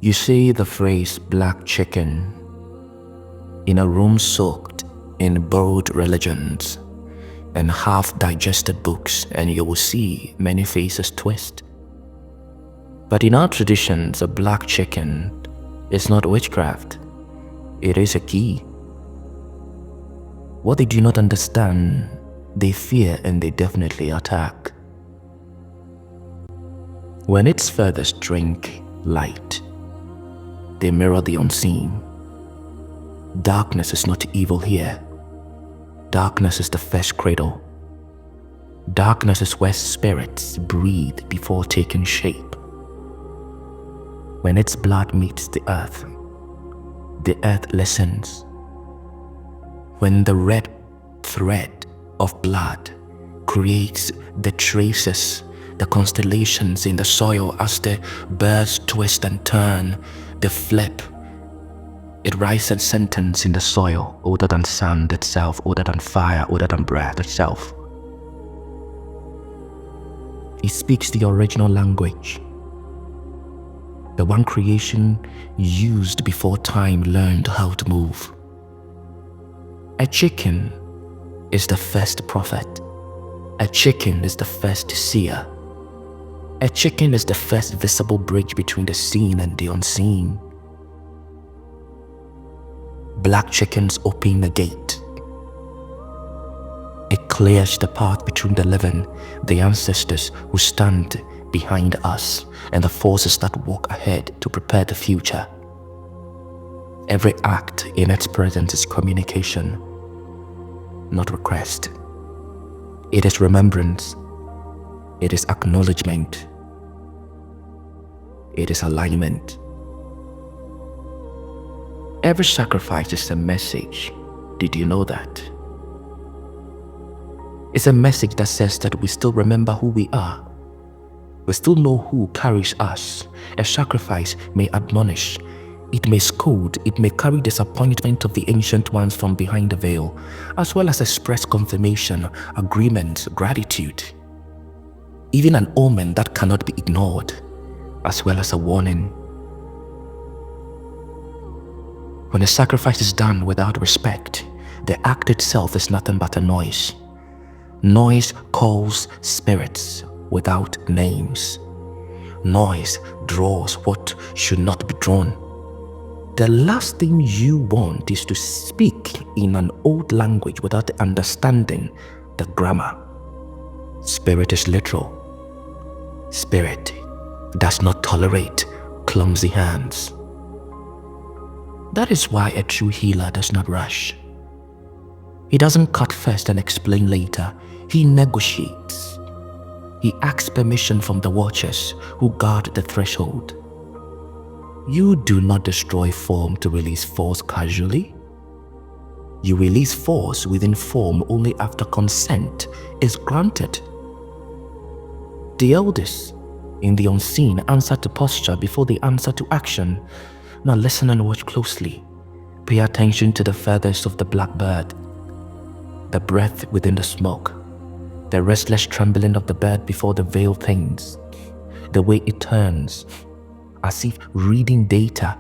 You see the phrase black chicken in a room soaked in borrowed religions and half-digested books, and you will see many faces twist. But in our traditions, a black chicken is not witchcraft. It is a key. What they do not understand, they fear and they definitely attack. When its feathers drink light, they mirror the unseen. Darkness is not evil here. Darkness is the first cradle. Darkness is where spirits breathe before taking shape. When its blood meets the earth listens. When the red thread of blood creates the traces, the constellations in the soil as the birds twist and turn, they flip. It writes a sentence in the soil, older than sand itself, older than fire, older than breath itself. It speaks the original language, the one creation used before time learned how to move. A chicken is the first prophet. A chicken is the first seer. A chicken is the first visible bridge between the seen and the unseen. Black chickens open the gate. It clears the path between the living, the ancestors who stand behind us, and the forces that walk ahead to prepare the future. Every act in its presence is communication, not request. It is remembrance. It is acknowledgement. It is alignment. Every sacrifice is a message. Did you know that? It's a message that says that we still remember who we are. We still know who carries us. A sacrifice may admonish, it may scold, it may carry disappointment of the ancient ones from behind the veil, as well as express confirmation, agreement, gratitude. Even an omen that cannot be ignored, as well as a warning. When a sacrifice is done without respect, the act itself is nothing but a noise. Noise calls spirits without names. Noise draws what should not be drawn. The last thing you want is to speak in an old language without understanding the grammar. Spirit is literal. Spirit does not tolerate clumsy hands. That is why a true healer does not rush. He doesn't cut first and explain later. He negotiates. He asks permission from the watchers who guard the threshold. You do not destroy form to release force casually. You release force within form only after consent is granted. The elders in the unseen answer to posture before they answer to action. Now listen and watch closely. Pay attention to the feathers of the blackbird, the breath within the smoke, the restless trembling of the bird before the veil thins, the way it turns, as if reading data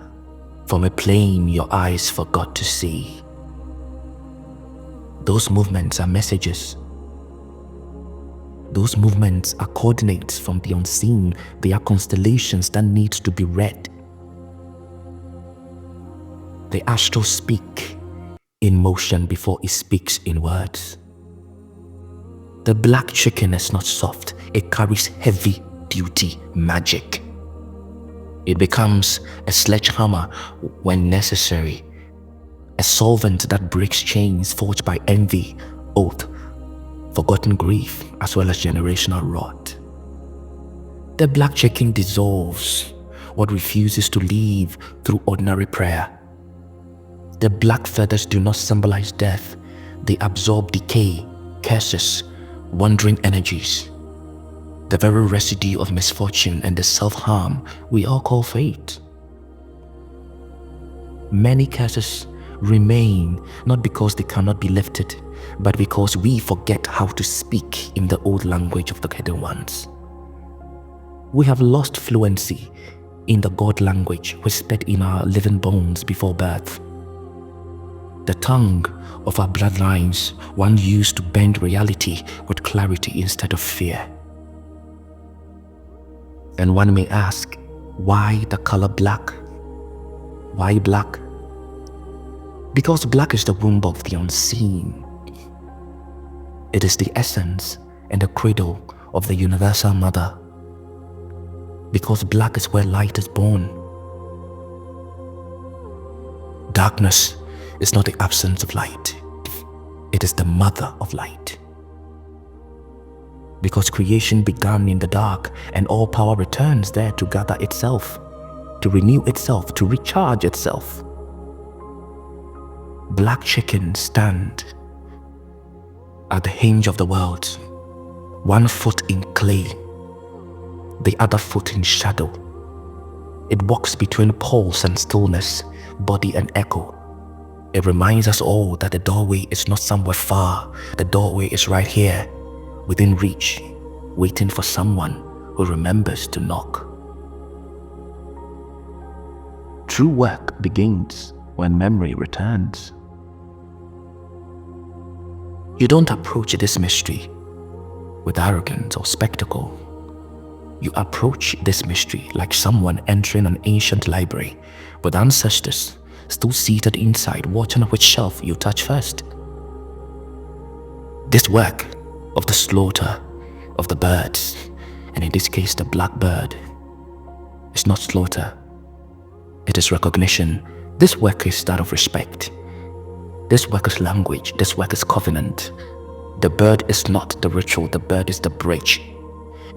from a plane your eyes forgot to see. Those movements are messages. Those movements are coordinates from the unseen. They are constellations that need to be read. The astral speak in motion before it speaks in words. The black chicken is not soft. It carries heavy duty magic. It becomes a sledgehammer when necessary, a solvent that breaks chains forged by envy, oath, forgotten grief, as well as generational rot. The black chicken dissolves what refuses to leave through ordinary prayer. The black feathers do not symbolize death. They absorb decay, curses, wandering energies, the very residue of misfortune and the self-harm we all call fate. Many curses remain not because they cannot be lifted, but because we forget how to speak in the old language of the hidden ones. We have lost fluency in the God language whispered in our living bones before birth. The tongue of our bloodlines, one used to bend reality with clarity instead of fear. And one may ask, why the color black? Why black? Because black is the womb of the unseen. It is the essence and the cradle of the universal mother. Because black is where light is born. Darkness is not the absence of light. It is the mother of light. Because creation began in the dark and all power returns there to gather itself, to renew itself, to recharge itself. Black chickens stand at the hinge of the world, one foot in clay, the other foot in shadow. It walks between pulse and stillness, body and echo. It reminds us all that the doorway is not somewhere far. The doorway is right here, within reach, waiting for someone who remembers to knock. True work begins when memory returns. You don't approach this mystery with arrogance or spectacle. You approach this mystery like someone entering an ancient library with ancestors still seated inside, watching which shelf you touch first. This work of the slaughter of the birds, and in this case the blackbird, is not slaughter. It is recognition. This work is that of respect. This work is language. This work is covenant. The bird is not the ritual. The bird is the bridge.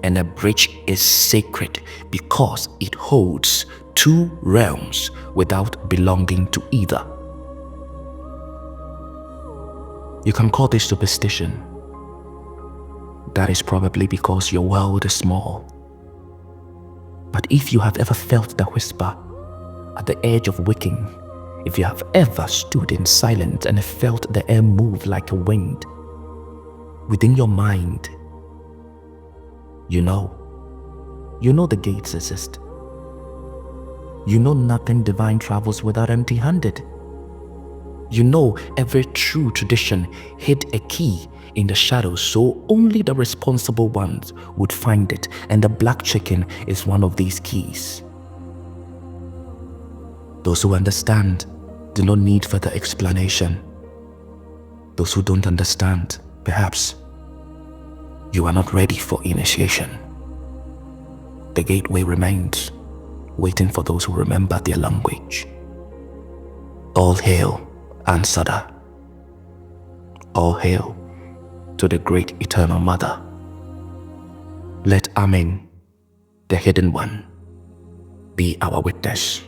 And a bridge is sacred because it holds two realms without belonging to either. You can call this superstition. That is probably because your world is small. But if you have ever felt the whisper at the edge of waking, if you have ever stood in silence and felt the air move like a wind, within your mind, you know the gates exist. You know nothing divine travels without empty-handed. You know every true tradition hid a key in the shadows, so only the responsible ones would find it, and the black chicken is one of these keys. Those who understand do not need further explanation. Those who don't understand, perhaps you are not ready for initiation. The gateway remains, waiting for those who remember their language. All hail Ansada. All hail to the great eternal mother. Let Amen, the hidden one, be our witness.